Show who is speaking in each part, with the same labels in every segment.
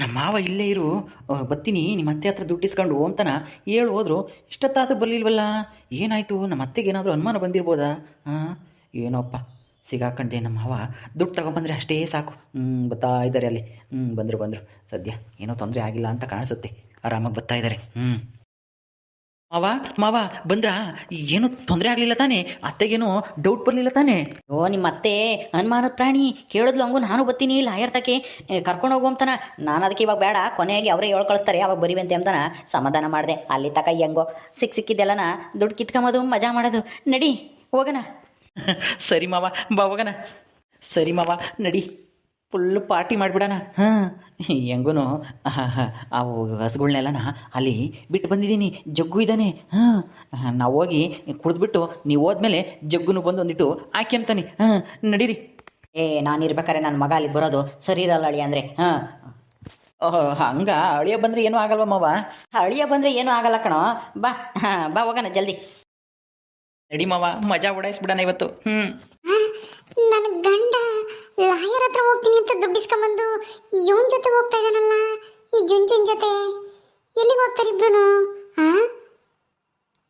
Speaker 1: ನಮ್ಮ ಮಾವ ಇಲ್ಲೇ ಇರು, ಬತ್ತೀನಿ ನಿಮ್ಮ ಅತ್ತೆ ಹತ್ರ ದುಡ್ಡು ಇಸ್ಕೊಂಡು ಅಂತಾನ ಹೇಳು ಹೋದ್ರು. ಇಷ್ಟೊತ್ತಾದ್ರೂ ಬರಲಿಲ್ವಲ್ಲ, ಏನಾಯಿತು? ನಮ್ಮ ಅತ್ತೆಗೆ ಏನಾದರೂ ಅನುಮಾನ ಬಂದಿರ್ಬೋದಾ? ಹಾಂ, ಏನೋಪ್ಪ, ಸಿಗಾಕಂಡೆ ನಮ್ಮ ಮಾವ. ದುಡ್ಡು ತಗೊಂಬಂದರೆ ಅಷ್ಟೇ ಸಾಕು. ಬರ್ತಾ ಇದ್ದಾರೆ ಅಲ್ಲಿ. ಬಂದರು ಸದ್ಯ ಏನೋ ತೊಂದರೆ ಆಗಿಲ್ಲ ಅಂತ ಕಾಣಿಸುತ್ತೆ. ಆರಾಮಾಗಿ ಬರ್ತಾ ಇದ್ದಾರೆ. ಮಾವ ಮಾವ ಬಂದ್ರಾ? ಏನೂ ತೊಂದರೆ ಆಗಲಿಲ್ಲ ತಾನೇ? ಅತ್ತೆಗೇನೋ ಡೌಟ್ ಬರಲಿಲ್ಲ ತಾನೇ?
Speaker 2: ಓ, ನಿಮ್ಮ ಅತ್ತೆ ಅನುಮಾನದ ಪ್ರಾಣಿ. ಕೇಳಿದ್ಲು ಹಂಗು ನಾನು ಬರ್ತೀನಿ ಲಾಯರ್ ತಕ್ಕೆ ಕರ್ಕೊಂಡು ಹೋಗು ಅಂತಾನ. ನಾನು ಅದಕ್ಕೆ ಇವಾಗ ಬೇಡ, ಕೊನೆಯಾಗಿ ಅವರೇ ಹೇಳಿ ಕಳಿಸ್ತಾರೆ, ಅವಾಗ ಬರಿವಂತೆ ಅಂತಾನ ಸಮಾಧಾನ ಮಾಡಿದೆ. ಅಲ್ಲಿ ತಕ ಹೆಂಗೋ ಸಿಕ್ಕಿದ್ದೆಲ್ಲನ ದುಡ್ಡು ಕಿತ್ಕೊಂಬೋದು, ಮಜಾ ಮಾಡೋದು. ನಡಿ ಹೋಗೋಣ.
Speaker 1: ಸರಿ ಮಾವ, ಬಾ ಹೋಗೋಣ. ಸರಿ ಮಾವ, ನಡಿ, ಫುಲ್ಲು ಪಾರ್ಟಿ ಮಾಡಿಬಿಡೋಣ. ಹೆಂಗೂ ಅವು ಹಸುಗಳ್ನೆಲ್ಲನ ಅಲ್ಲಿ ಬಿಟ್ಟು ಬಂದಿದ್ದೀನಿ. ಜಗ್ಗು ಇದ್ದಾನೆ. ನಾವು ಹೋಗಿ ಕುಡಿದ್ಬಿಟ್ಟು ನೀವು ಹೋದ್ಮೇಲೆ ಜಗ್ಗುನು ಬಂದು ಒಂದಿಟ್ಟು ಹಾಕಿ ಅಂತಾನೆ. ನಡೀರಿ.
Speaker 2: ನಾನು ಇರ್ಬೇಕಾರೆ ನನ್ನ ಮಗ ಅಲ್ಲಿಗೆ ಬರೋದು ಸರಿ ಇರಲ್ಲ ಅಳಿಯ ಅಂದರೆ.
Speaker 1: ಹಂಗ ಅಳಿಯ ಬಂದರೆ ಏನೂ ಆಗಲ್ವ ಮಾವ?
Speaker 2: ಅಳಿಯ ಬಂದರೆ ಏನೂ ಆಗಲ್ಲ ಕಣೋ. ಬಾ ಬಾ ಹೋಗೋಣ ಜಲ್ದಿ.
Speaker 1: ನಡಿ ಮಾವ, ಮಜಾ ಉಡಾಯಿಸ್ಬಿಡೋಣ ಇವತ್ತು.
Speaker 3: ನನ್ನ ಗಂಡ ಲಾಯರ್ ಹತ್ರ ಹೋಗ್ತೀನಿ ಅಂತ ದುಡ್ಡಿಸ್ಕೊಂಬಂದು ಇವನ್ ಜೊತೆ ಹೋಗ್ತಾ ಇದ್ದಾನಲ್ಲ, ಈ ಜುಂಜುನ್ ಜೊತೆ. ಎಲ್ಲಿಗೆ ಹೋಗ್ತಾರೆ ಇಬ್ರು?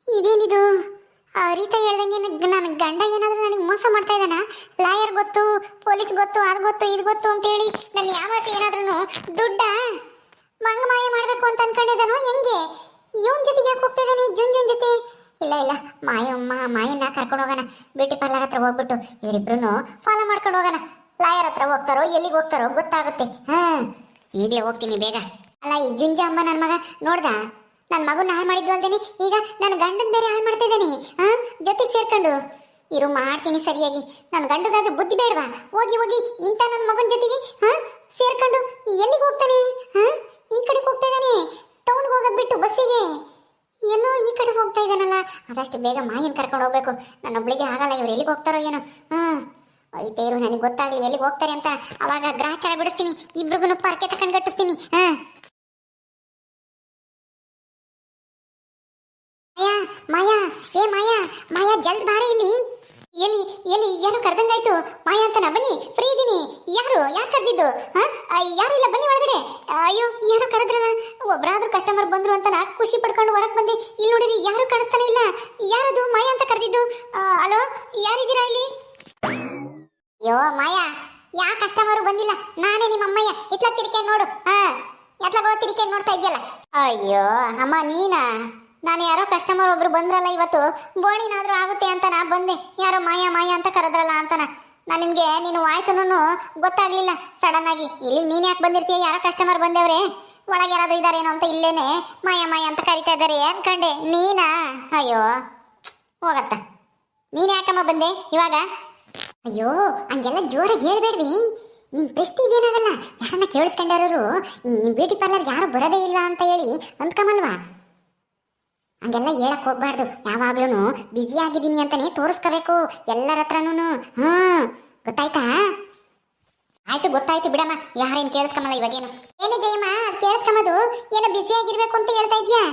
Speaker 3: ಇದೇನಿದು? ರೀತಾ ಹೇಳ್ದಂಗೆ ನನ್ನ ಗಂಡ ಏನಾದರೂ ನನಗೆ ಮೋಸ ಮಾಡ್ತಾ ಇದ್ದಾನ? ಲಾಯರ್ ಗೊತ್ತು, ಪೊಲೀಸ್ ಗೊತ್ತು, ಅದು ಗೊತ್ತು, ಇದು ಗೊತ್ತು ಅಂತೇಳಿ ನನ್ನ ಯಾವಾಸ ಏನಾದ್ರೂ ದುಡ್ಡ ಮಂಗಮಾಯ ಮಾಡಬೇಕು ಅಂತ ಅನ್ಕೊಂಡಿದ್ದಾನೋ ಹೆಂಗೆ? ಇವನ್ ಜೊತೆಗೆ ಯಾಕೆ ಹೋಗ್ತಾ ಇದ್ದಾನೆ, ಜುಂಜುನ್ ಜೊತೆ? ಇಲ್ಲ, ಮಾಯನ್ನ ಕರ್ಕೊಂಡು ಹೋಗೋಣ. ಬ್ಯೂಟಿ ಪಾರ್ಲರ್ ಹತ್ರ ಹೋಗ್ಬಿಟ್ಟು ಇವರಿಬ್ರು ಫಾಲೋ ಮಾಡ್ಕೊಂಡು ಹೋಗೋಣ. ಲಾಯರ್ ಹತ್ರ ಹೋಗ್ತಾರೋ ಎಲ್ಲಿಗೆ ಹೋಗ್ತಾರೋ ಗೊತ್ತಾಗುತ್ತೆ. ಈಗಲೇ ಹೋಗ್ತೀನಿ ಬೇಗ. ಅಲ್ಲ, ಈ ಜುಂಜ ಅಮ್ಮ ನನ್ನ ಮಗ ನೋಡ್ದ? ನನ್ನ ಮಗನ ಹಾಳು ಮಾಡಿದ್ದು ಅಲ್ದೇನೆ ಈಗ ನನ್ನ ಗಂಡನ ಬೇರೆ ಹಾಳು ಮಾಡ್ತಾ ಇದ್ದಾನೆ. ಜೊತೆಗೆ ಸೇರ್ಕೊಂಡು ಇರು, ಮಾಡ್ತೀನಿ ಸರಿಯಾಗಿ. ನನ್ನ ಗಂಡಗಾದ್ರೂ ಬುದ್ಧಿ ಬೇಡವಾ? ಹೋಗಿ ಇಂಥ ನನ್ನ ಮಗನ ಜೊತೆಗೆ ಸೇರ್ಕೊಂಡು ಎಲ್ಲಿಗೆ ಹೋಗ್ತಾನೆ? ಈ ಕಡೆಗೆ ಹೋಗ್ತಾ ಇದ್ದಾನೆ. ಟೌನ್ಗೆ ಹೋಗೋದು ಬಿಟ್ಟು ಬಸ್ಸಿಗೆ ಎಲ್ಲೋ ಈ ಕಡೆ ಹೋಗ್ತಾ ಇದ್ದಾನಲ್ಲ. ಅದಷ್ಟು ಬೇಗ ಮಾಯನ್ ಕರ್ಕೊಂಡು ಹೋಗ್ಬೇಕು. ನನ್ನೊಬ್ಳಿಗೆ ಆಗಲ್ಲ. ಇವ್ರು ಎಲ್ಲಿಗೆ ಹೋಗ್ತಾರೋ ಏನೋ. ಐತೆ ಇರು, ನನಗೆ ಗೊತ್ತಾಗ್ಲಿ ಎಲ್ಲಿಗೆ ಹೋಗ್ತಾರೆ ಅಂತ. ಅವಾಗ ಗ್ರಾಚಾರ ಬಿಡಿಸ್ತೀನಿ, ಇಬ್ರಿಗೂ ಪಾರ್ಕೆ ತಕೊಂಡು ಕಟ್ಟಿಸ್ತೀನಿ. ಮಾಯಾ, ಮಾಯಾ ಜಲ್ದ್ ಬಾರ ಇಲ್ಲಿ. ಎಲ್ಲಿ ಯಾರು ಕರ್ದಂಗಾಯ್ತು? ಮಾಯಾ ಅಂತನ, ಬನ್ನಿ, ಫ್ರೀ ಇದೀನಿ. ಯಾರು ಕರೆದಿದ್ದು? ಯಾರು ಇಲ್ಲ, ಬನ್ನಿ ಒಳಗಡೆ. ಅಯ್ಯೋ, ಯಾರು ಕರೆದ್ರಲ್ಲ. ಒಬ್ರಾದ್ರೂ ಕಸ್ಟಮರ್ ಬಂದ್ರು ಅಂತ ಖುಷಿ ಪಡ್ಕೊಂಡು ಹೊರಗೆ ಬಂದೆ. ಇಲ್ಲಿ ನೋಡಿರಿ, ಯಾರು ಕಾಣಿಸ್ತಾನೆ ಇಲ್ಲ. ಯಾರದು ಮಾಯಾ ಅಂತ ಕರೆದಿದ್ದು? ಹಲೋ, ಯಾರಿದ್ದೀರಾ ಇಲ್ಲಿ? ಅಯ್ಯೋ ಮಾಯಾ, ಯಾ ಕಸ್ಟಮರು ಬಂದಿಲ್ಲ. ನಾನೇ ನಿಮ್ಮ ಅಮ್ಮಯ್ಯ. ಇತ್ಲ ತಿರ್ಕೆ ನೋಡು. ಎತ್ಲಾಗ ತಿರ್ಕೆ ನೋಡ್ತಾ ಇದ್ಯಲ್ಲ. ಅಯ್ಯೋ ಅಮ್ಮ, ನೀನಾ? ನಾನು ಯಾರೋ ಕಸ್ಟಮರ್ ಒಬ್ರು ಬಂದ್ರಲ್ಲ ಇವತ್ತು, ಬೋಣಿನಾದ್ರೂ ಆಗುತ್ತೆ ಅಂತ ನಾ ಬಂದೆ. ಯಾರೋ ಮಾಯಾ ಅಂತ ಕರೆದ್ರಲ್ಲ ಅಂತನ. ನಾನು ನಿಮಗೆ ನಿನ್ನ ವಾಯ್ಸನ್ನು ಗೊತ್ತಾಗ್ಲಿಲ್ಲ ಸಡನ್ ಆಗಿ. ಇಲ್ಲಿ ನೀನು ಯಾಕೆ ಬಂದಿರ್ತೀಯ? ಯಾರೋ ಕಸ್ಟಮರ್ ಬಂದೇವ್ರೆ, ಒಳಗೆ ಯಾರಾದ್ರೂ ಇದ್ದಾರೇನೋ ಅಂತ ಇಲ್ಲೇನೆ ಮಾಯಾ ಅಂತ ಕರಿತಾ ಇದ್ದಾರೆ ಅನ್ಕಂಡೆ. ನೀನಾ? ಅಯ್ಯೋ ಹೋಗತ್ತ. ನೀನು ಯಾಕಮ್ಮ ಬಂದೆ ಇವಾಗ? ಅಯ್ಯೋ, ಹಂಗೆಲ್ಲ ಜೋರಾಗಿ ಹೇಳ್ಬೇಡ್ವಿ. ನಿನ್ ಪ್ರೆಸ್ಟೀಜ್ ಏನಾಗಲ್ಲ. ಯಾರನ್ನ ಕೇಳಿಸ್ಕೊಂಡಾರು ನಿಮ್ ಬ್ಯೂಟಿ ಪಾರ್ಲರ್ಗೆ ಯಾರು ಬರೋದೇ ಇಲ್ಲ ಅಂತ ಹೇಳಿ ಅಂದ್ಕಮಲ್ವಾ? ಹಂಗೆಲ್ಲ ಹೇಳಕ್ ಹೋಗ್ಬಾರ್ದು. ಯಾವಾಗ್ಲೂ ಬ್ಯುಸಿ ಆಗಿದ್ದೀನಿ ಅಂತಾನೆ ತೋರಿಸ್ಕೋಬೇಕು ಎಲ್ಲರ ಹತ್ರನೂ. ಗೊತ್ತಾಯ್ತಾ? ಆಯ್ತು, ಗೊತ್ತಾಯ್ತು ಬಿಡಮ್ಮ. ಯಾರೇನು ಕೇಳಿಸ್ಕಮಲ್ಲ ಇವಾಗೇನು. ಏನು ಜಯಮ್ಮ, ಕೇಳಿಸ್ಕಮದು ಏನೋ ಬ್ಯುಸಿ ಆಗಿರ್ಬೇಕು ಅಂತ ಹೇಳ್ತಾ ಇದ್ಯಾ?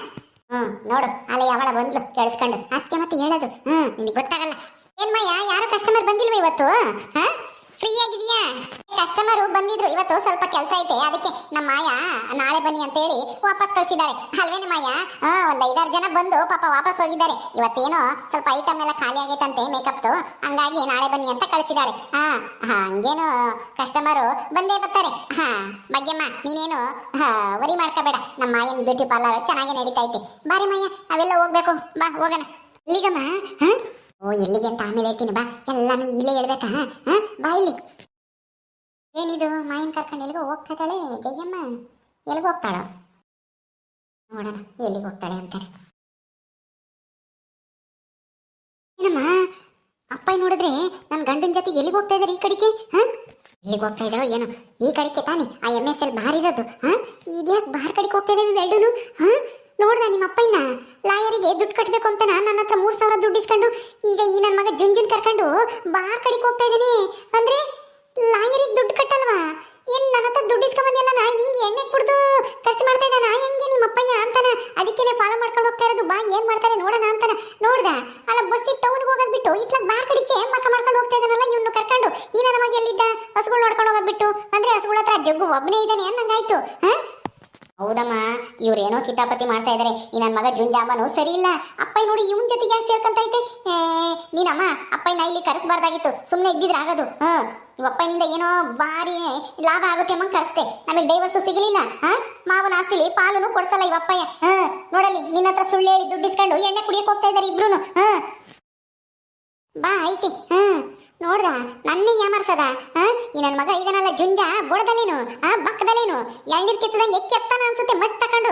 Speaker 3: ನೋಡು, ಅಲ್ಲ ಯಾವಳ ಬಂದ್ಲು ಕೇಳಿಸ್ಕೊಂಡು. ಅದಕ್ಕೆ ಮತ್ತೆ ಹೇಳೋದು. ನಿನಗೆ ಗೊತ್ತಾಗಲ್ಲ. ಏನ್ ಮಯ್ಯ, ಯಾರು ಕಸ್ಟಮರ್ ಬಂದಿಲ್ವ ಇವತ್ತು? ಫ್ರೀ ಆಗಿದೆಯಾ? ಕಸ್ಟಮರು ಬಂದಿದ್ರು ಇವತ್ತು, ಸ್ವಲ್ಪ ಕೆಲಸ ಐತೆ, ಅದಕ್ಕೆ ನಮ್ಮ ಮಾಯಾ ನಾಳೆ ಬನ್ನಿ ಅಂತ ಹೇಳಿ ವಾಪಸ್ ಕಳಿಸಿದ್ದಾರೆ. ಅಲ್ವೇನ ಮಾಯಾ? ಒಂದ್ 5-6 ಜನ ಬಂದು ಪಾಪ ವಾಪಸ್ ಹೋಗಿದ್ದಾರೆ. ಇವತ್ತೇನೋ ಸ್ವಲ್ಪ ಐಟಮ್ ಎಲ್ಲ ಖಾಲಿ ಆಗೈತಂತೆ ಮೇಕಪ್ದು, ಹಂಗಾಗಿ ನಾಳೆ ಬನ್ನಿ ಅಂತ ಕಳಿಸಿದ್ದಾರೆ. ಹಂಗೇನು ಕಸ್ಟಮರು ಬಂದೇ ಬರ್ತಾರೆ. ಭಾಗ್ಯಮ್ಮ, ನೀನೇನು ವರಿ ಮಾಡ್ಕೋಬೇಡ. ನಮ್ಮ ಮಾಯನ್ ಬ್ಯೂಟಿ ಪಾರ್ಲರ್ ಚೆನ್ನಾಗಿ ನಡೀತಾ ಐತೆ. ಬಾರಿ ಮಾಯಾ, ನಾವೆಲ್ಲ ಹೋಗ್ಬೇಕು. ಬಾ ಹೋಗೋಣ. ಇಲ್ಲಿಗಮ್ಮ? ಓ, ಎಲ್ಲಿಗೆ ಅಂತ ಆಮೇಲೆ ಹೇಳ್ತೀನಿ. ಬಾ, ಎಲ್ಲಾನು ಇಲ್ಲೇ ಹೇಳ್ಬೇಕಾ? ಬಾ ಇಲ್ಲಿ. ಏನಿದು, ಮಾಯನ್ ಕರ್ಕೊಂಡು ಎಲ್ಲಿಗೋ ಹೋಗ್ತಾ ಇದ್ದಾಳೆ ಜಯಮ್ಮ. ಎಲ್ಲಿಗೆ ಹೋಗ್ತಾಳ ನೋಡೋಣ, ಎಲ್ಲಿಗೆ ಹೋಗ್ತಾಳೆ ಅಂತಾರೆ. ಏನಮ್ಮ, ಅಪ್ಪ ನೋಡಿದ್ರೆ ನನ್ನ ಗಂಡನ ಜೊತೆಗೆ ಎಲ್ಲಿಗೆ ಹೋಗ್ತಾ ಇದಾರೆ? ಈ ಕಡೆಗೆ ಎಲ್ಲಿಗೆ ಹೋಗ್ತಾ ಇದ್ದಾರೋ ಏನೋ. ಈ ಕಡೆಗೆ ತಾನೆ ಆ MSL ಬಾರ್ ಇರೋದು. ಇದ್ಯಾಕೆ ಬಾರ್ ಕಡೆಗೆ ಹೋಗ್ತಾ ಇದ್ದಾವೆ ಇವೆರಡೂನು? ನೋಡ್ದ ನಿಮ್ಮ ಅಪ್ಪಯ್ಯನ ಲಾಯರಿಗೆ ದುಡ್ಡು ಕಟ್ಟಬೇಕು ಅಂತ ನನ್ನ ಹತ್ರ 3,000 ದುಡ್ಡು ಇಸ್ಕೊಂಡು ಈಗ ಈ ನನ್ನ ಮಗ ಜುಂಜುನ್ ಕರ್ಕೊಂಡು ಬಾರ್ ಕಡೆಗೆ ಹೋಗ್ತಾ ಇದ್ದಾನೆ. ಅಂದ್ರೆ ಲಾಯರಿಗೆ ದುಡ್ಡು ಕಟ್ಟಲ್ವಾ? ಏನ್ ನನ್ನ ಹತ್ರ ದುಡ್ಡು ಇಸ್ಕೊಂಬಂದಿಲ್ಲ, ನಾ ಹಿಂಗೆ ಎಣ್ಣೆ ಕುಡ್ದು ಖರ್ಚು ಮಾಡ್ತಾ ಇದ್ದಾನ ಹೆಂಗೆ ನಿಮ್ಮ ಅಪ್ಪಯ್ಯ ಅಂತಾನ. ಅದಕ್ಕೇನೆ ಫಾಲೋ ಮಾಡ್ಕೊಂಡು ಹೋಗ್ತಾ ಇರೋದು. ಬಾ, ಏನ್ ಮಾಡ್ತಾರೆ ನೋಡೋಣ ಅಂತಾನ. ನೋಡ್ದ ಅಲ್ಲ, ಬಸ್ಸಿಗೆ ಟೌನ್ಗೆ ಹೋಗೋದ್ ಬಿಟ್ಟು ಇತ್ಲಾಗ ಬಾರ್ ಕಡೆಗೆ ಮಕ್ಕ ಮಾಡ್ಕೊಂಡು ಹೋಗ್ತಾ ಇದ್ದಾನಲ್ಲ ಇವನು ಕರ್ಕೊಂಡು. ಈ ನನ್ನ ಮಗ ಎಲ್ಲಿದ್ದ? ಹಸುಗಳು ನೋಡ್ಕೊಂಡು ಹೋಗೋದ್ ಬಿಟ್ಟು. ಅಂದ್ರೆ ಹಸುಗಳ ಹತ್ರ ಜಗ್ಗು ಒಬ್ಬನೇ ಇದ್ದಾನೆ ಅನ್ನಂಗ ಕಡ್ದಂಗಾಯ್ತು. ಹೌದಮ್ಮ, ಇವ್ರೇನೋ ಕಿತಾಪತಿ ಮಾಡ್ತಾ ಇದಾರೆ. ಈ ನನ್ನ ಮಗ ಜುಂಜಾಮನು ಸರಿ ಇಲ್ಲ. ಅಪ್ಪಯ್ಯ ನೋಡಿ ಇವನ್ ಜೊತೆಗೆ ಯಾಕೆ ಸೇರ್ಕಂತೈತೆ. ನೀನಮ್ಮ ಅಪ್ಪಯ್ಯನ ಇಲ್ಲಿ ಕರೆಸಬಾರ್ದಾಗಿತ್ತು, ಸುಮ್ಮನೆ ಇದ್ದಿದ್ರೆ ಆಗೋದು. ಅಪ್ಪಯ್ಯನಿಂದ ಏನೋ ಭಾರಿ ಲಾಭ ಆಗುತ್ತೆ ಅಮ್ಮ ಕರೆಸ್ತೆ. ನಮಗೆ ಡೈವರ್ಸು ಸಿಗಲಿಲ್ಲ. ಮಾವನ ಆಸ್ತಿಲಿ ಪಾಲುನು ಕೊಡ್ಸಲ್ಲ ಇವಪ್ಪಯ್ಯ. ನೋಡಲಿ ನಿನ್ನ ಹತ್ರ ಸುಳ್ಳು ಹೇಳಿ ದುಡ್ಡಿಸ್ಕೊಂಡು ಎಣ್ಣೆ ಕುಡಿಯಕ್ಕೆ ಹೋಗ್ತಾ ಇದಾರೆ ಇಬ್ರು. ಬಾ ಐತಿ. ನೋಡ್ದ ನನ್ನೇ ಯಾಮರ್ಸದ. ಈ ನನ್ನ ಮಗ ಇದನ್ನೆಲ್ಲ ಜುಂಜ ಬುಡದಲ್ಲೇನು ಬಕ್ಕದಲ್ಲೇನು ಎಳ್ನೀರ್ ಕಿತ್ತದಂಗೆ ಎಕ್ಕೆತ್ತಾನ ಅನ್ಸುತ್ತೆ ಮಸ್ತ್ ತಕೊಂಡು.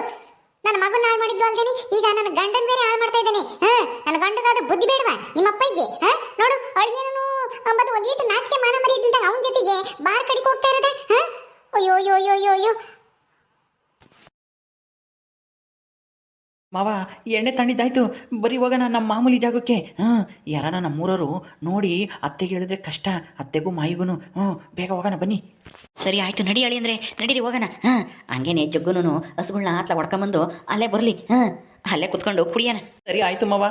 Speaker 3: ನನ್ನ ಮಗನ ಹಾಳು ಮಾಡಿದ್ದು ಅಲ್ದೇನಿ, ಈಗ ನನ್ನ ಗಂಡನ್ ಬೇರೆ ಹಾಳು ಮಾಡ್ತಾ ಇದ್ದಾನೆ. ನನ್ನ ಗಂಡಗಾದ ಬುದ್ಧಿ ಬೇಡವಾ ನಿಮ್ಮಪ್ಪಯ್ಗೆ? ನೋಡು ಅಳಿಯೇನು ಅಂಬದು ಒಂದೀಟು ನಾಚಿಕೆ ಮಾನ ಮರಿ ಇದ್ದಿದ್ದಾಗ ಅವನ ಜೊತೆಗೆ ಬಾರ್ ಕಡಿಗೆ ಹೋಗ್ತಾ ಇರೋದ. ಅಯ್ಯೋ ಅಯ್ಯೋ ಅಯ್ಯೋ ಅಯ್ಯೋ.
Speaker 1: ಮಾವ ಎಣ್ಣೆ ತಣ್ಣಿದ್ದಾಯ್ತು, ಬರೀ ಹೋಗೋಣ ನಮ್ಮ ಮಾಮೂಲಿ ಜಾಗಕ್ಕೆ. ಯಾರನ ನಮ್ಮೂರವರು ನೋಡಿ ಅತ್ತೆಗೆ ಹೇಳಿದ್ರೆ ಕಷ್ಟ, ಅತ್ತೆಗೂ ಮಾಯಿಗೂ. ಬೇಗ ಹೋಗೋಣ ಬನ್ನಿ.
Speaker 2: ಸರಿ ಆಯ್ತು, ನಡಿ ಅಳಿ ಅಂದರೆ ನಡೀರಿ ಹೋಗೋಣ. ಹಂಗೇನೆ ಜಗ್ಗುನು ಹಸುಗಳನ್ನ ಆತ್ಲ ಹೊಡ್ಕೊಂಬಂದು ಅಲ್ಲೇ ಬರಲಿ. ಅಲ್ಲೇ ಕುತ್ಕೊಂಡು ಕುಡಿಯೋಣ.
Speaker 1: ಸರಿ ಆಯಿತು ಮಾವ.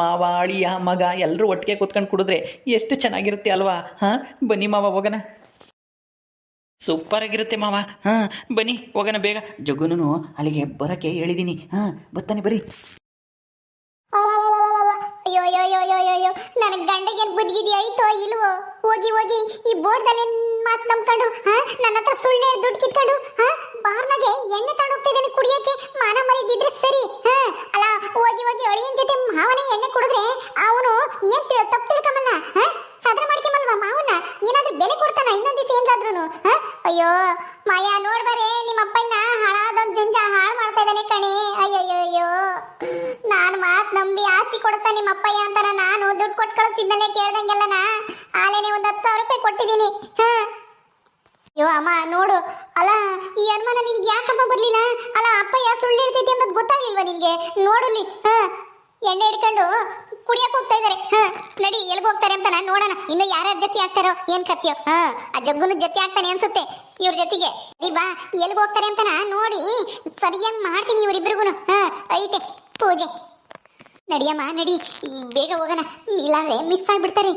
Speaker 1: ಮಾವ ಅಳಿಯ ಮಗ ಎಲ್ಲರೂ ಒಟ್ಟಿಗೆ ಕೂತ್ಕೊಂಡು ಕುಡಿದ್ರೆ ಎಷ್ಟು ಚೆನ್ನಾಗಿರುತ್ತೆ ಅಲ್ವಾ? ಬನ್ನಿ ಮಾವ ಹೋಗೋಣ. ಸೂಪರ್ ಆಗಿರುತ್ತೆ ಮಾವ. ಬನ್ನಿ ಹೋಗೋಣ ಬೇಗ. ಜಗ್ಗುನು ಅಲ್ಲಿಗೆ ಬರೋಕ್ಕೆ ಹೇಳಿದ್ದೀನಿ. ಬರ್ತಾನೆ ಬರ್ರಿ.
Speaker 3: ಅಯ್ಯೋ ಅಯ್ಯೋ ಅಯ್ಯೋ ಅಯ್ಯೋ ಅಯ್ಯೋ, ನನ್ನ ಗಂಡಗೆ ಬುದ್ಧಿಗಿದಿ ಆಯ್ತೋ ಇಲ್ವೋ? ಹೋಗಿ ಹೋಗಿ ಈ ಬೋರ್ಡ್ದಲ್ಲಿ ಮಾತು ನಂಬ್ಕೊಂಡು ನನ್ನ ಹತ್ರ ಸುಳ್ಳೆ ದುಡ್ಡು ಕಿತ್ಕೊಂಡು ಬಾರ್ನಾಗೆ ಎಣ್ಣೆ ತಗೊಂಡು ಹೋಗ್ತಿದ್ದಾನೆ ಕುಡಿಯೋಕೆ. ಮಾನ ಮರಿದಿದ್ರೆ ಸರಿ. ಅಲ್ಲ ಹೋಗಿ ಹೋಗಿ ಅಳಿಯನ್ ಜೊತೆ ಮಾವನೇ ಎಣ್ಣೆ ಕುಡಿದ್ರೆ ಅವನು ಏನ್ ತಪ್ಪು ತಿಳ್ಕೊಂಬಲ್ಲ, ಸದ್ರ ಮಾಡ್ಕೊಂಬಲ್ವಾ ಮಾವನ್ನ? ಏನಾದ್ರೂ ಬೆಲೆ ಕೊಡ್ತಾನ ಇನ್ನೊಂದ್ ದಿವಸ ಏನಾದ್ರೂ? ಅಯ್ಯೋ ಮಾಯಾ ನೋಡ್ಬಾರೆ, ನಿಮ್ಮ ಅಪ್ಪಯ್ಯನ ಹಾಳಾದೊಂದು ಜುಂಜ ಹಾಳು ಮಾಡ್ತಾ ಇದ್ದಾನೆ ಕಣೆ. ಅಯ್ಯಯ್ಯೋ ಅಯ್ಯೋ, ನಾನು ಮಾತು ನಂಬಿ ಆಸ್ತಿ ಕೊಡ್ತಾ ನಿಮ್ಮ ಅಪ್ಪಯ್ಯ ಅಂತಾನ ನಾನು ದುಡ್ಡು ಕೊಟ್ಟು ಕಳಿಸ್ತಿದ್ನಲ್ಲೇ ಕೇಳ್ದಂಗೆಲ್ಲನ ಆಲೇನೆ ಒಂದು 10,000 ರೂಪಾಯಿ ಕೊಟ್ಟಿದ್ದೀನಿ. ಅಯ್ಯೋ ಅಮ್ಮ ನೋಡು, ಅಲ್ಲ ಈ ಅನುಮಾನ ನಿನ್ಗೆ ಯಾಕಮ್ಮ ಬರ್ಲಿಲ್ಲ? ಅಲ್ಲ ಅಪ್ಪಯ್ಯ ಸುಳ್ಳು ಹೇಳ್ತೈತಿ ಅನ್ನೋದು ಗೊತ್ತಾಗ್ಲಿಲ್ವಾ ನಿನ್ಗೆ? ನೋಡಲಿ ಎಣ್ಣೆ ಹಿಡ್ಕೊಂಡು ಕುಡಿಯಕ್ ಹೋಗ್ತಾ ಇದಾರೆ. ನಡಿ ಎಲ್ಗ ಹೋಗ್ತಾರೆ ಅಂತ ನಾನು ನೋಡೋಣ. ಇನ್ನು ಯಾರ್ಯಾರ ಜೊತೆ ಆಗ್ತಾರೋ ಏನ್ ಕಥೆಯೋ. ಆ ಜಗ್ಗುನು ಜೊತೆ ಆಗ್ತಾನೆ ಅನ್ಸುತ್ತೆ ಇವ್ರ ಜೊತೆಗೆ. ಬಾ ಎಲ್ಗ ಹೋಗ್ತಾರೆ ಅಂತ ನೋಡಿ ಸರಿಯಾಗಿ ಮಾಡ್ತೀನಿ ಇವರಿಬ್ರಿಗೂ. ಐತೆ ಪೂಜೆ. ನಡಿಯಮ್ಮ ನಡಿ, ಬೇಗ ಹೋಗೋಣ, ಇಲ್ಲಾಂದ್ರೆ ಮಿಸ್ ಆಗ್ಬಿಡ್ತಾರೆ.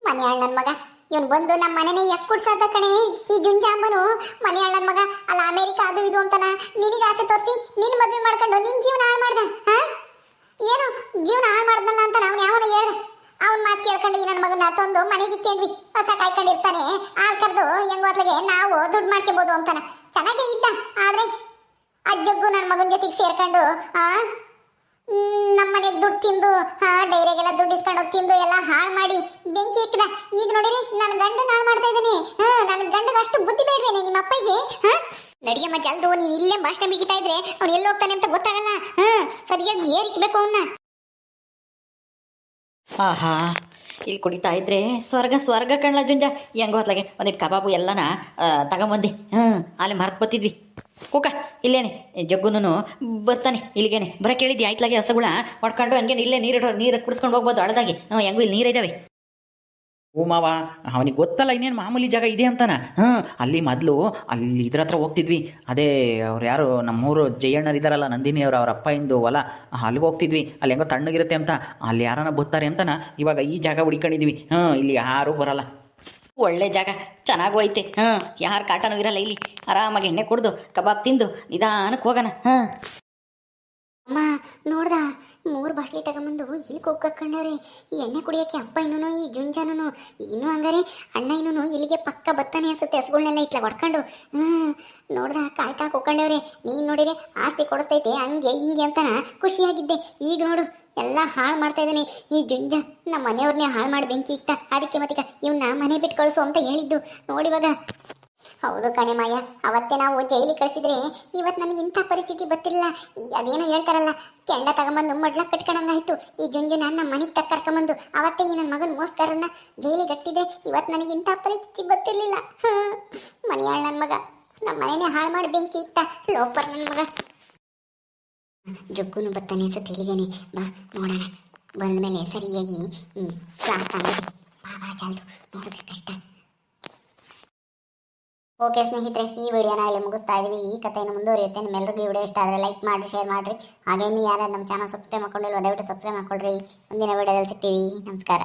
Speaker 3: ಮನೆಯಾಳ್ ನನ್ ಮಗ ಇವನ್ ಬಂದು ನಮ್ಮ ಮನೆನೇ ಯಾಕೆ ಕುಡ್ಸಾದ ಕಣೆ ಈ ಜುಂಜಾಂಬನು. ಮನೆಯಾಳ್ ನನ್ ಮಗ ಅಲ್ಲ ಅಮೇರಿಕಾ ಅದು ಇದು ಅಂತನ ನಿನಗೆ ಆಸೆ ತೋರಿಸಿ ನಿನ್ ಮದ್ವೆ ಮಾಡ್ಕೊಂಡು ನಿನ್ ಜೀವನ ಹಾಳು ಮಾಡ್ದ. ಏನು ಜೀವನ ಹಾಳು ಮಾಡ್ದಲ್ಲ ಅಂತ ನಾವು ಯಾವನ ಹೇಳ್ದ? ಅವನ್ ಮಾತು ಕೇಳ್ಕೊಂಡು ಈ ನನ್ನ ಮಗನ ತಂದು ಮನೆಗೆ ಇಕ್ಕೇಂಡ್ವಿ. ಹೊಸ ಕಾಯ್ಕೊಂಡಿರ್ತಾನೆ, ಹಾಲು ಕರೆದು ಹೆಂಗೋತ್ಲಗೆ ನಾವು ದುಡ್ಡು ಮಾಡ್ಕೊಬೋದು ಅಂತಾನ. ಚೆನ್ನಾಗೇ ಇದ್ದ. ಆದ್ರೆ ಆ ಜಗ್ಗು ನನ್ನ ಮಗನ ಜೊತೆಗೆ ಸೇರ್ಕೊಂಡು ನಮ್ಮ ಮನೆಗೆ ದುಡ್ಡು ತಿಂದು ಡೈರಿಗೆಲ್ಲ ದುಡ್ಡು ಇಸ್ಕೊಂಡು ಹೋಗಿ ತಿಂದು ಎಲ್ಲ ಹಾಳು ಮಾಡಿ ಬೆಂಕಿ ಇಕ್ಕದ. ಈಗ ನೋಡಿರಿ ನನ್ನ ಗಂಡನ ಹಾಳು ಮಾಡ್ತಾ ಇದ್ದಾನೆ. ನನ್ನ ಗಂಡಗ ಅಷ್ಟು ಬುದ್ಧಿ ಬೇಡವೇನೆ ನಿಮ್ಮ ಅಪ್ಪಗೆ? ನಡಿಯಮ್ಮ ಜಲ್ದು, ನೀನು ಇಲ್ಲೇ ಭಾಷಣ ಬಿಗಿತಾ ಇದ್ರೆ ಅವ್ನು ಎಲ್ಲಿ ಹೋಗ್ತಾನೆ ಅಂತ ಗೊತ್ತಾಗಲ್ಲ. ಸರಿಯಾಗಿ ಏರಿಕ್ಬೇಕು ಅವನ್ನ.
Speaker 2: ಆಹಾ, ಇಲ್ಲಿ ಕುಡಿತಾ ಇದ್ರೆ ಸ್ವರ್ಗ ಸ್ವರ್ಗ ಕಣ್ಲ ಜುಂಜ. ಹೆಂಗೋ ಹೊತ್ಲಾಗೆ ಒಂದಿಟ್ಟು ಕಬಾಬು ಎಲ್ಲನ ತಗೊಂಬಂದು ಅಲ್ಲಿ ಮರ್ತು ಬತ್ತಿದ್ವಿ. ಕೂಕ ಇಲ್ಲೇನೆ ಜಗ್ಗುನು ಬರ್ತಾನೆ ಇಲ್ಲಿಗೇನೆ. ಬರ ಕೇಳಿದ್ವಿ ಆಯ್ತಲಾಗೆ ಹಸಗುಳ ಹೊಡ್ಕೊಂಡು ಹಂಗೇನು ಇಲ್ಲೇ ನೀರು ಕುಡಿಸ್ಕೊಂಡು ಹೋಗ್ಬೋದು ಹಳದಾಗಿ. ಹೆಂಗೂ ಇಲ್ಲಿ ನೀರಿದ್ದಾವೆ.
Speaker 1: ಓ ಮಾವ, ಅವನಿಗೆ ಗೊತ್ತಲ್ಲ ಇನ್ನೇನು ಮಾಮೂಲಿ ಜಾಗ ಇದೆ ಅಂತಾನ. ಅಲ್ಲಿ ಮೊದಲು ಅಲ್ಲಿ ಇದ್ರ ಹತ್ರ ಹೋಗ್ತಿದ್ವಿ. ಅದೇ ಅವ್ರು ಯಾರು ನಮ್ಮೂರು ಜಯಣ್ಣರು ಇದ್ದಾರಲ್ಲ, ನಂದಿನಿ ಅವ್ರ ಅಪ್ಪಯಿಂದ ಹೊಲ, ಅಲ್ಲಿಗೆ ಹೋಗ್ತಿದ್ವಿ. ಅಲ್ಲಿ ಹೆಂಗೋ ತಣ್ಣಗಿರುತ್ತೆ ಅಂತ ಅಲ್ಲಿ ಯಾರನ್ನ ಬರ್ತಾರೆ ಅಂತಾನ ಇವಾಗ ಈ ಜಾಗ ಹುಡ್ಕೊಂಡಿದ್ವಿ. ಇಲ್ಲಿ ಯಾರೂ ಬರಲ್ಲ.
Speaker 2: ಒಳ್ಳೆ ಜಾಗ, ಚೆನ್ನಾಗೂ ಐತೆ. ಯಾರು ಕಾಟನೂ ಇರಲ್ಲ ಇಲ್ಲಿ. ಆರಾಮಾಗಿ ಎಣ್ಣೆ ಕುಡ್ದು ಕಬಾಬ್ ತಿಂದು ನಿಧಾನಕ್ಕೆ ಹೋಗೋಣ.
Speaker 3: ಅಮ್ಮ ನೋಡ್ದ 3 ಬಾಟ್ಲಿ ತಗೊಂಬಂದು ಇಲ್ಲಿ ಹೋಗ್ಕಂಡವ್ರೆ ಎಣ್ಣೆ ಕುಡಿಯೋಕೆ. ಅಪ್ಪ ಇನ್ನೂ ಈ ಜುಂಜಾನು ಇನ್ನೂ ಹಂಗಾರೆ ಅಣ್ಣ ಇನ್ನೂ ಇಲ್ಲಿಗೆ ಪಕ್ಕ ಬತ್ತಾನೆ ಅನ್ಸುತ್ತೆ. ಹಸುಗಳನ್ನೆಲ್ಲ ಇಟ್ಲ ಹೊಡ್ಕೊಂಡು. ನೋಡ್ದ ಕಾಯ್ತಾ ಹೋಗ್ಕೊಂಡವ್ರೆ. ನೀನು ನೋಡಿದ್ರೆ ಆಸ್ತಿ ಕೊಡಿಸ್ತೈತೆ ಹಂಗೆ ಹಿಂಗೆ ಅಂತಾನ ಖುಷಿಯಾಗಿದ್ದೆ. ಈಗ ನೋಡು ಎಲ್ಲ ಹಾಳು ಮಾಡ್ತಾ ಇದ್ದಾನೆ ಈ ಜುಂಜ. ನಮ್ಮ ಮನೆಯವ್ರನ್ನೇ ಹಾಳು ಮಾಡಿ ಬೆಂಕಿ ಇಕ್ತ. ಅದಕ್ಕೆ ಮತ್ತೀಗ ಇವನ್ನ ಮನೆ ಬಿಟ್ಟು ಕಳಿಸು ಅಂತ ಹೇಳಿದ್ದು ನೋಡಿವಾಗ. ಹೌದು ಕಣೆ ಮಾಯ, ಅವತ್ತೇ ನಾವು ಜೈಲಿಗೆ ಕಳಿಸಿದ್ರೆ ಇವತ್ತು ನಮಗೆ ಇಂಥ ಪರಿಸ್ಥಿತಿ ಬರ್ತಿರಲಿಲ್ಲ. ಅದೇನೋ ಹೇಳ್ತಾರಲ್ಲ, ಕೆಂಡ ತಗೊಂಬಂದು ಮಡ್ಲ ಕಟ್ಕೊಂಡಂಗಾಯ್ತು. ಈ ಜುಂಜುನ ನಮ್ಮ ಮನೆಗೆ ಕರ್ಕೊಂಬಂದು ಅವತ್ತೇ ಈ ನನ್ನ ಮಗನ ಮೋಸ್ಕರನ್ನ ಜೈಲಿಗೆ ಗಟ್ಟಿದೆ. ಇವತ್ತು ನನಗೆ ಇಂಥ ಪರಿಸ್ಥಿತಿ ಬರ್ತಿರ್ಲಿಲ್ಲ. ಮನೆಯಾಳ ನನ್ನ ಮಗ ನಮ್ಮ ಮನೆಯೇ ಹಾಳು ಮಾಡಿ ಬೆಂಕಿ ಇಕ್ತ. ಲೋಪರ್ ನನ್ನ ಮಗ. ಜಗ್ಗುನು ಬತ್ತಾನೆ ಅನ್ಸುತ್ತೆ ಇಲ್ಲಿಗೇನೆ. ಬಾ ನೋಡೋಣ. ಬಂದಮೇಲೆ ಸರಿಯಾಗಿ ಕ್ಲಾಸ್ ತಗೊಂಡು ಬಾ ಜಲ್ದು, ನೋಡಿದ್ರೆ ಕಷ್ಟ. ಓಕೆ ಸ್ನೇಹಿತರೆ, ಈ ವಿಡಿಯೋನ ಇಲ್ಲಿ ಮುಗಿಸ್ತಾ ಇದೀವಿ. ಈ ಕಥೆಯನ್ನು ಮುಂದುವರಿಯುತ್ತೆ. ನಿಮ್ಮೆಲ್ಲರಿಗೂ ಈ ವಿಡಿಯೋ ಇಷ್ಟ ಆದರೆ ಲೈಕ್ ಮಾಡಿ, ಶೇರ್ ಮಾಡಿರಿ. ಹಾಗೆ ಯಾರು ನಮ್ಮ ಚಾನಲ್ ಸಬ್ಸ್ಕ್ರೈಬ್ ಮಾಡ್ಕೊಂಡಿಲ್ವ ದಯವಿಟ್ಟು ಸಬ್ಸ್ಕ್ರೈಬ್ ಮಾಡ್ಕೊಳ್ರಿ. ಮುಂದಿನ ವಿಡಿಯೋದಲ್ಲಿ ಸಿಗ್ತೀವಿ. ನಮಸ್ಕಾರ.